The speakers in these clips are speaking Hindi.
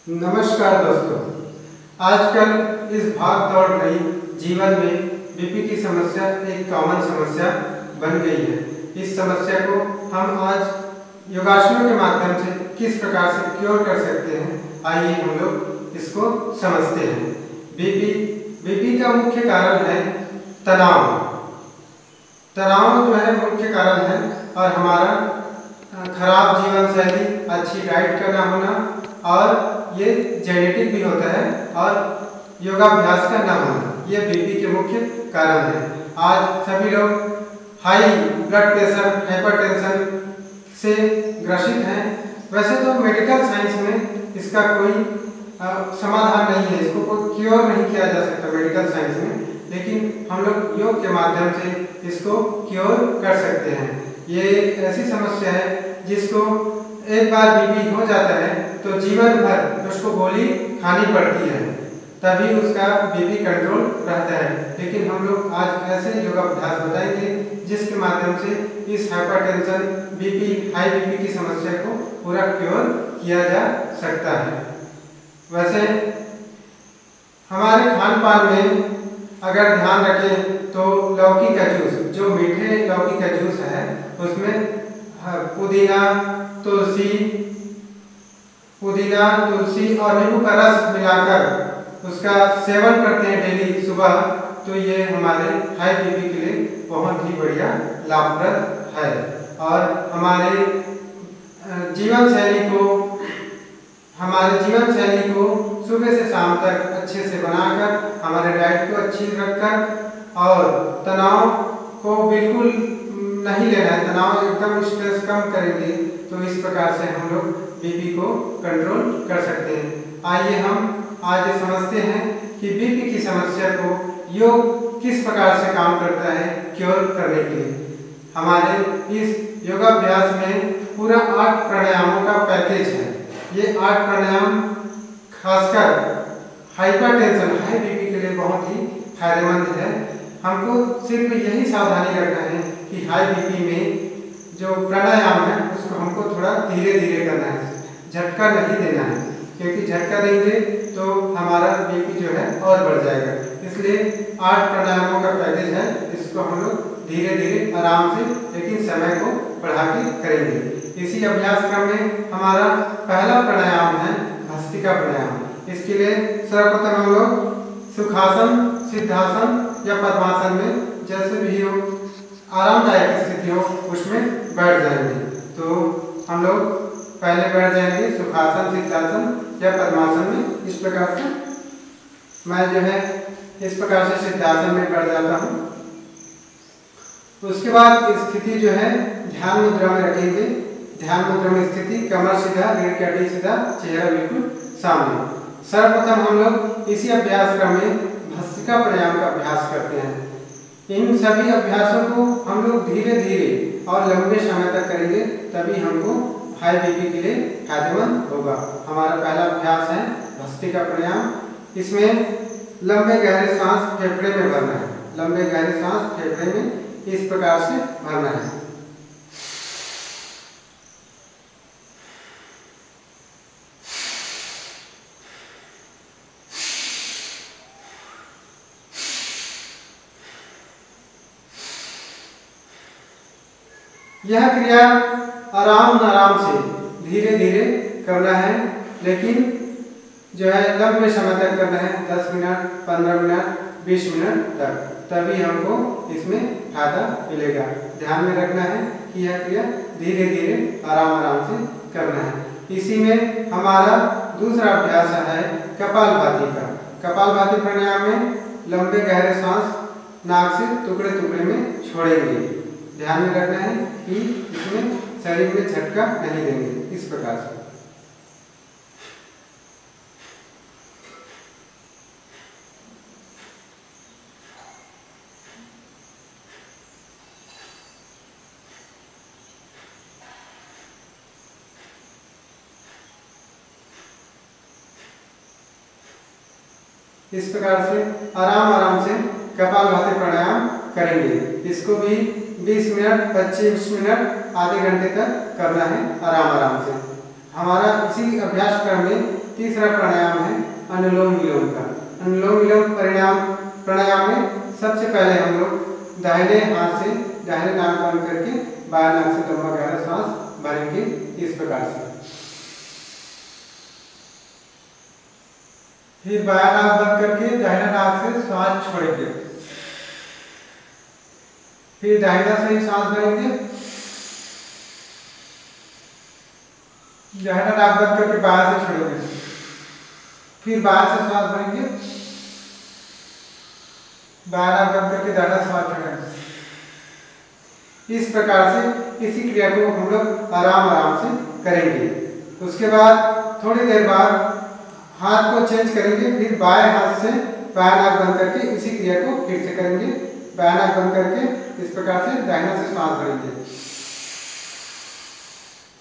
नमस्कार दोस्तों। आजकल इस भाग दौड़ भरी जीवन में बीपी की समस्या एक कॉमन समस्या बन गई है। इस समस्या को हम आज योगासनों के माध्यम से किस प्रकार से क्योर कर सकते हैं, आइए हम लोग इसको समझते हैं। बीपी का मुख्य कारण है तनाव। तनाव जो है मुख्य कारण है, और हमारा खराब जीवन शैली, अच्छी डाइट का ना होना, और ये जेनेटिक भी होता है, और योगाभ्यास का ना होना, ये बीपी के मुख्य कारण है। आज सभी लोग हाई ब्लड प्रेशर, हाइपरटेंशन से ग्रसित हैं। वैसे तो मेडिकल साइंस में इसका कोई समाधान नहीं है, इसको कोई क्योर नहीं किया जा सकता मेडिकल साइंस में, लेकिन हम लोग योग के माध्यम से इसको क्योर कर सकते हैं। ये एक ऐसी समस्या है जिसको एक बार बीपी हो जाता है तो जीवन भर उसको गोली खानी पड़ती है, तभी उसका बीपी कंट्रोल रहता है। लेकिन हम लोग आज ऐसे योगाभ्यास बताएंगे जिसके माध्यम से इस हाइपरटेंशन, बीपी, हाई बीपी की समस्या को पूरा क्योर किया जा सकता है। वैसे हमारे खान पान में अगर ध्यान रखें तो लौकी का जूस, जो मीठे लौकी का जूस है, उसमें पुदीना, तुलसी और नींबू का रस मिलाकर उसका सेवन करते हैं डेली सुबह, तो ये हमारे हाई बीपी के लिए बहुत ही बढ़िया लाभप्रद है। और हमारे जीवन शैली को सुबह से शाम तक अच्छे से बनाकर, हमारे डाइट को अच्छी रखकर, और तनाव को बिल्कुल नहीं लेना है, तनाव एकदम स्ट्रेस कम करेंगे, तो इस प्रकार से हम लोग बीपी को कंट्रोल कर सकते हैं। आइए हम आज समझते हैं कि बीपी की समस्या को योग किस प्रकार से काम करता है क्योर करने के लिए। हमारे इस योगाभ्यास में पूरा 8 प्राणायामों का पैकेज है। ये 8 प्राणायाम खासकर हाइपरटेंशन, हाई बीपी के लिए बहुत ही फायदेमंद है। हमको सिर्फ यही सावधानी रखना है कि हाई बीपी में जो प्राणायाम है उसको हमको थोड़ा धीरे धीरे करना है, झटका नहीं देना है, क्योंकि झटका देंगे तो हमारा बीपी जो है और बढ़ जाएगा। इसलिए 8 प्राणायामों का पैकेज है, इसको हम लोग धीरे धीरे आराम से लेकिन समय को बढ़ा के करेंगे। इसी अभ्यास क्रम में हमारा पहला प्राणायाम है भस्त्रिका प्राणायाम। इसके लिए सर्वप्रथम हम लोग सुखासन, सिद्धासन या पद्मासन में, जैसे भी हो आरामदायक स्थिति हो, उसमें बैठ जाएंगे। तो हम लोग पहले बैठ जाएंगे सुखासन, सिद्धासन या पद्मासन में। इस प्रकार से मैं जो है इस प्रकार से सिद्धासन में बैठ जाता हूँ। उसके बाद स्थिति जो है ध्यान मुद्रा में रखेंगे। ध्यान मुद्रा में स्थिति, कमर सीधा, रीढ़ की हड्डी सीधा, चेहरा बिल्कुल सामने। सर्वप्रथम हम लोग इसी अभ्यास क्रम में भस्त्रिका प्राणायाम का अभ्यास करते हैं। इन सभी अभ्यासों को हम लोग धीरे धीरे और लंबे समय तक करेंगे, तभी हमको हाई बीपी के लिए फायदेमंद होगा। हमारा पहला अभ्यास है भस्त्रिका प्राणायाम। इसमें लंबे गहरे सांस फेफड़े में भरना है। लंबे गहरे सांस फेफड़े में इस प्रकार से भरना है। यह क्रिया आराम से धीरे धीरे करना है, लेकिन जो है लंबे समय तक करना है, 10 मिनट, 15 मिनट, 20 मिनट तक, तभी हमको इसमें फायदा मिलेगा। ध्यान में रखना है कि यह क्रिया धीरे धीरे आराम से करना है। इसी में हमारा दूसरा अभ्यास है कपालभाति का। कपालभाति प्राणायाम में लंबे गहरे सांस नाक से टुकड़े टुकड़े में छोड़ेंगे। ध्यान में रखना है कि इसमें शरीर में झटका नहीं देंगे। इस प्रकार से आराम से कपालभाति प्राणायाम करेंगे। इसको भी 20 मिनट, 25 मिनट, आधे घंटे तक करना है आराम से। हमारा इसी अभ्यास क्रम में तीसरा प्राणायाम है अनुलोम विलोम का। अनुलोम विलोम प्राणायाम में सबसे पहले हम लोग दाहिने हाथ से दाहिने नाक बंद करके बाएं नाक से लंबा गहरा सांस भरेंगे इस प्रकार से। फिर बायां नाक बंद करके दाहिना नाक से सांस छोड़ेंगे। फिर दाहिना से ही सांस भरेंगे। दाहिना नाक बंद करके बायां से छोड़ेंगे। फिर बायां से सांस भरेंगे। बायां नाक बंद करके दाहिना सांस छोड़ेंगे। इस प्रकार से इसी क्रिया को हम लोग आराम आराम से करेंगे। उसके बाद थोड़ी देर बाद हाथ को चेंज करेंगे। फिर बाएं हाथ से बायां नाक बंद करके इसी क्रिया को फिर से करेंगे। बायां नाक बंद करके इस प्रकार से दाहिना से सांस भरेंगे।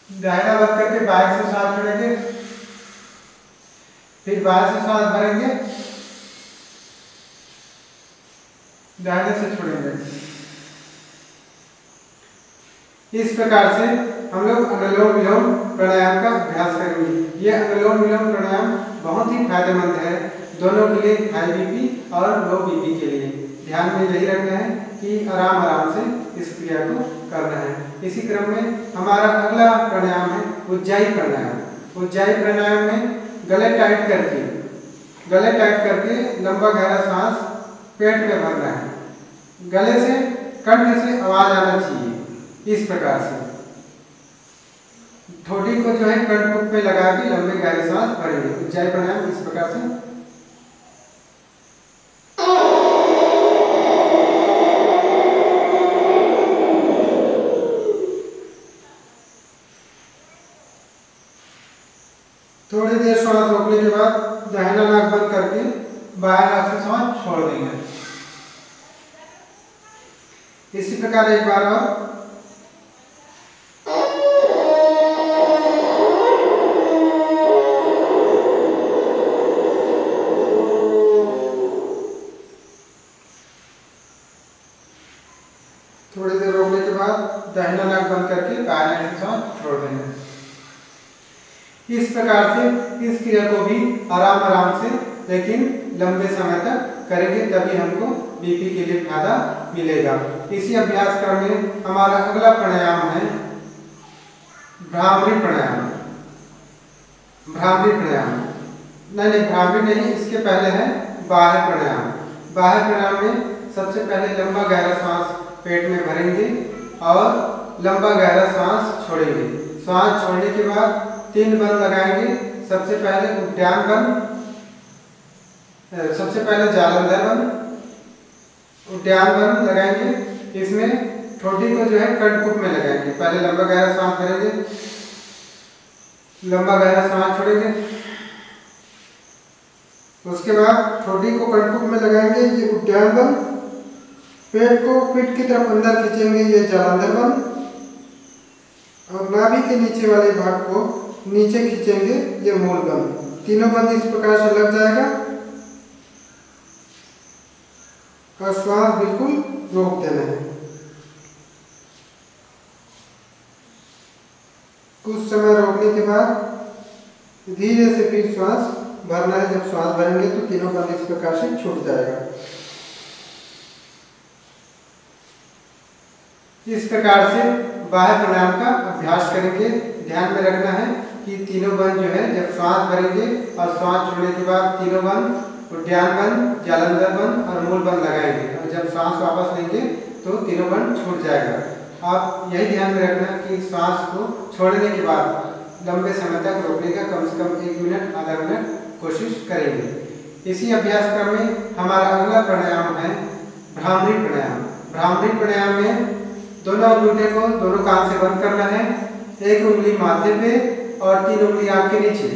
दाहिना बंद करके बाएं से सांस छोड़ेंगे। फिर बाएं से सांस भरेंगे। दाहिने से छोड़ेंगे। इस प्रकार से हम लोग अनुलोम विलोम प्राणायाम का अभ्यास करेंगे। यह अनुलोम विलोम प्राणायाम बहुत ही फायदेमंद है दोनों के लिए, हाई बीपी और लो बीपी के लिए। ध्यान में यही रखना है कि आराम आराम से इस क्रिया को करना है। इसी क्रम में हमारा अगला प्राणायाम है उज्जाई प्राणायाम। उज्जाई प्राणायाम में गले टाइट करके लंबा गहरा सांस पेट में भरना है। गले से कंठ से आवाज आना चाहिए इस प्रकार से। ठोड़ी को जो है कंठ पे लगा के लंबे गहरे सांस भरेंगे। उज्जाई प्राणायाम इस प्रकार से। थोड़ी देर सांस रोकने के बाद दाहिना नाक बंद करके बाएं नाक से सांस छोड़ देंगे। इसी प्रकार एक बार और। थोड़ी देर रोकने के बाद दाहिना नाक बंद करके बाएं नाक से सांस छोड़ देंगे। इस प्रकार से इस क्रिया को भी आराम आराम से लेकिन लंबे समय तक करेंगे, तभी हमको बीपी के लिए फायदा मिलेगा। इसी अभ्यास क्रम में हमारा अगला प्राणायाम है भ्रामरी प्राणायाम। भ्रामरी नहीं, इसके पहले है बाह्य प्राणायाम। बाह्य प्राणायाम में सबसे पहले लंबा गहरा सांस पेट में भरेंगे और लंबा गहरा सांस छोड़ेंगे। सांस छोड़ने के बाद 3 बंद लगाएंगे। सबसे पहले उद्यान बंद, सबसे पहले जालंधर बंद, उद्यान बंद लगाएंगे। इसमें ठोड़ी को जो है कंठकुप में लगाएंगे। पहले लंबा गहरा सांस भरेंगे, लंबा गहरा सांस छोड़ेंगे। उसके बाद ठोड़ी को कंठकुप में लगाएंगे, ये उद्यान बंद। पेट को पीठ की तरफ अंदर खींचेंगे, ये जालंधर बंद। और नाभि के नीचे वाले भाग को नीचे खींचेंगे, ये मूल बंद। तीनों बंद इस प्रकार से लग जाएगा और श्वास बिल्कुल रोक देना है। कुछ समय रोकने के बाद धीरे से फिर श्वास भरना है। जब श्वास भरेंगे तो तीनों बंद इस प्रकार से छूट जाएगा। इस प्रकार से बाह्य प्राणायाम का अभ्यास करेंगे। ध्यान में रखना है कि तीनों बंद जो है जब सांस भरेंगे और सांस छोड़ने के बाद तीनों बंद, उद्यान बंद, जालंधर बंद और मूल बंद लगाएंगे। और जब सांस वापस लेंगे तो तीनों बंद छूट जाएगा। आप यही ध्यान में रखना कि सांस को छोड़ने के बाद लंबे समय तक रोकने का कम से कम 1 मिनट आधा मिनट कोशिश करेंगे। इसी अभ्यास क्रम में हमारा अगला प्राणायाम है भ्रामरी प्राणायाम। भ्रामरी प्राणायाम में दोनों अंगूठे को दोनों कान से बंद करना है। एक उंगली माथे पे और 3 उंगली आंख के नीचे।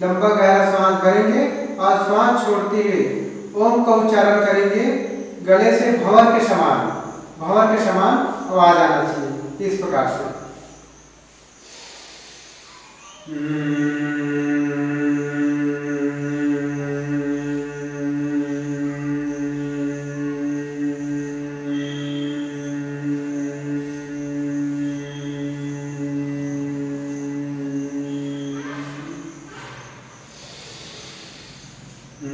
लंबा गहरा सांस भरेंगे और सांस छोड़ते हुए ओम का उच्चारण करेंगे। गले से भंवर के समान आवाज आना चाहिए इस प्रकार से। इस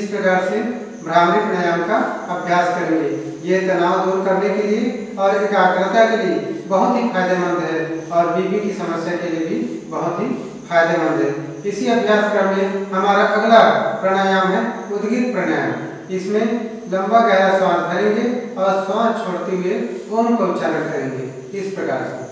प्रकार से भ्रामरी प्राणायाम का अभ्यास करेंगे। ये तनाव दूर करने के लिए और एकाग्रता के लिए बहुत ही फायदेमंद है और बीपी की समस्या के लिए भी बहुत ही फायदेमंद है। इसी अभ्यास क्रम में हमारा अगला प्राणायाम है उद्गीत प्राणायाम। इसमें लंबा गहरा श्वास भरेंगे और श्वास छोड़ते हुए ओम का उच्चारण करेंगे इस प्रकार से।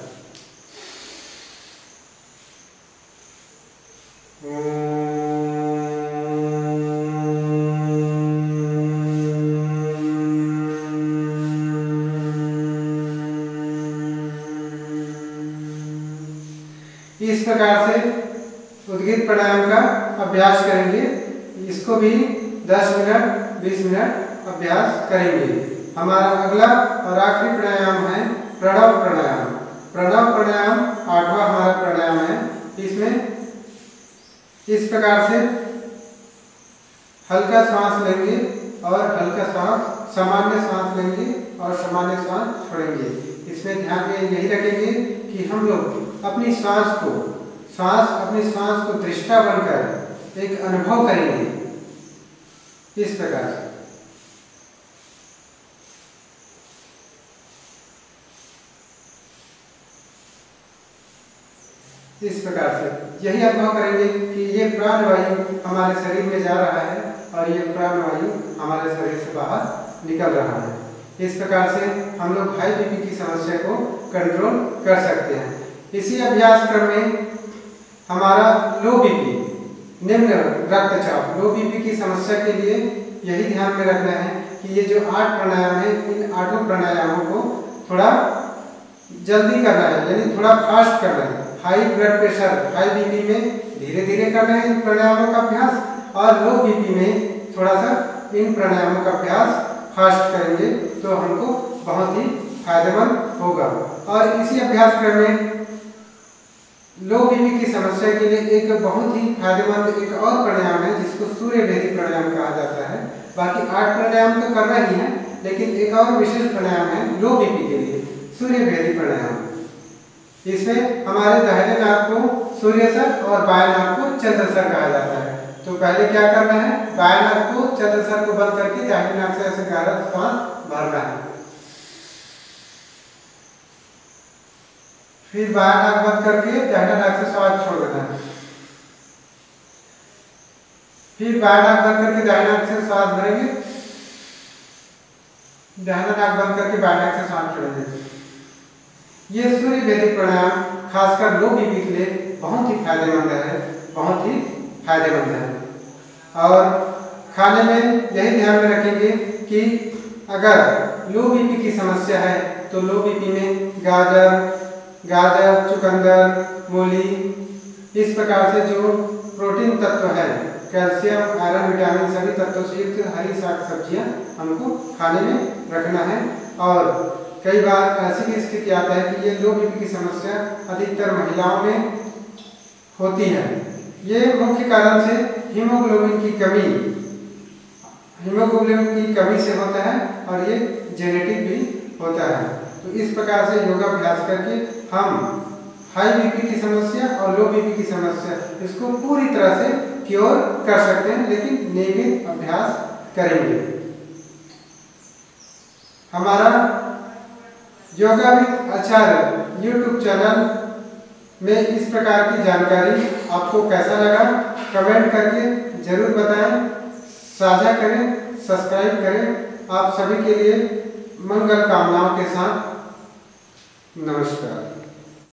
इस प्रकार से उद्गीत प्राणायाम का अभ्यास करेंगे। इसको भी 10 मिनट 20 मिनट अभ्यास करेंगे। हमारा अगला और आखिरी प्राणायाम है प्रणव प्राणायाम। प्रणव प्राणायाम 8वां हमारा प्राणायाम है। इसमें इस प्रकार से हल्का सांस लेंगे और हल्का सांस सामान्य सांस लेंगे और सामान्य सांस छोड़ेंगे। इसमें ध्यान में यही रखेंगे कि हम लोग अपनी सांस को दृष्टा बनकर एक अनुभव करेंगे इस प्रकार से। इस प्रकार से यही अनुभव करेंगे कि ये प्राणवायु हमारे शरीर में जा रहा है और ये प्राणवायु हमारे शरीर से बाहर निकल रहा है। इस प्रकार से हम लोग हाई बीपी की समस्या को कंट्रोल कर सकते हैं। इसी अभ्यास क्रम में हमारा लो बीपी, निम्न रक्तचाप, लो बीपी की समस्या के लिए यही ध्यान में रखना है कि ये जो 8 प्राणायाम है, इन 8 प्राणायामों को थोड़ा जल्दी करना है, यानी थोड़ा फास्ट करना है। High blood pressure, high BP में धीरे धीरे करना है इन प्राणायामों का अभ्यास और लो बीपी में थोड़ा सा इन प्राणायामों का अभ्यास फास्ट करेंगे तो हमको बहुत ही फायदेमंद होगा। और इसी अभ्यास क्रम में लो बीपी की समस्या के लिए एक बहुत ही फायदेमंद एक और प्राणायाम है जिसको सूर्य भेदी प्राणायाम कहा जाता है। बाकी 8 प्राणायाम तो करना ही है, लेकिन एक और विशेष प्राणायाम है लो बीपी के लिए, सूर्य भेदी प्राणायाम। इसमें हमारे दाहिने नाक को सूर्यसर और बाएं नाक को चंद्रसर कहा जाता है। तो पहले क्या करना है, बाएं नाक को चंद्रसर को बंद करके दाहिने नाक से ऐसे गहरा सांस भरना है। फिर बाएं नाक बंद करके दाहिने नाक से सांस छोड़ देना है। फिर बाएं नाक बंद करके दाहिने नाक से सांस भरेंगे, दाहिना नाक बंद करके बाएं नाक से सांस छोड़ेंगे। ये सूर्य भेदी प्राणायाम खासकर लो बीपी के लिए बहुत ही फायदेमंद है, बहुत ही फायदेमंद है। और खाने में यही ध्यान में रखेंगे कि अगर लो बीपी की समस्या है तो लो बीपी में गाजर, चुकंदर, मूली, इस प्रकार से जो प्रोटीन तत्व है, कैल्शियम, आयरन, विटामिन सभी तत्वों से युक्त हरी साग सब्जियां हमको खाने में रखना है। और कई बार ऐसी भी स्थिति आता है कि ये लो बीपी की समस्या अधिकतर महिलाओं में होती है। ये मुख्य कारण से हीमोग्लोबिन की कमी से होता है और ये जेनेटिक भी होता है। तो इस प्रकार से योगाभ्यास करके हम हाई बीपी की समस्या और लो बीपी की समस्या इसको पूरी तरह से क्योर कर सकते हैं, लेकिन नियमित अभ्यास करेंगे। हमारा yoga with Acharya YouTube channel में इस प्रकार की जानकारी आपको कैसा लगा कमेंट करके जरूर बताएं, साझा करें, सब्सक्राइब करें। आप सभी के लिए मंगल कामनाओं के साथ नमस्कार।